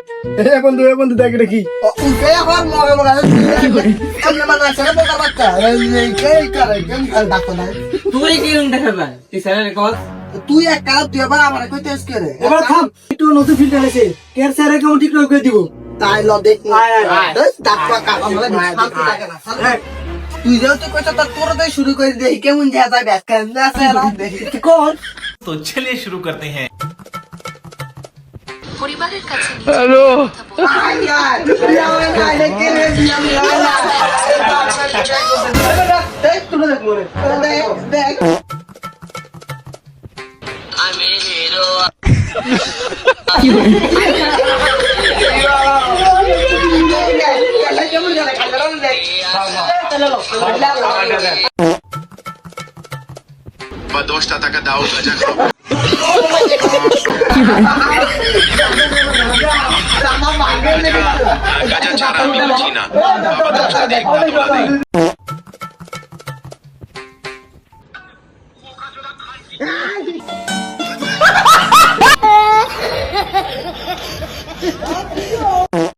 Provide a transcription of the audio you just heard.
এ বন্ধু দেখ এটা কি? উঠে আবার মগে মগে এমনি মানে ছেলে বোকা বাচ্চা ডাক্তার নাই তুই কি রুম দেখাবা তুই স্যারের কল তুই এক কাজ তুই আবার আমার কইতে এসকে রে এবার থাম, একটু নতুন ফিল্টার আছে, কেয়ার স্যার কেমন ঠিক করে দিব। তাই ল দেখ আয়, আয়। ডাক্তার কাকা মানে শান্তি লাগে না তুই যেহেতু কইছ তোর তোর দিয়ে শুরু করে দেখি কেমন যায় যাবে কেন আছে দেখি কোন तो चलिए शुरू करते हैं। পরিবারের কাছে আয় আয় বিয়া হয় না দেখে রে বিয়া হয় না দেখ তুই দেখ মরে দেখ আমি hero Badosta taka daw gajah. Gajah cara minum Cina. Badosta dek natural dek.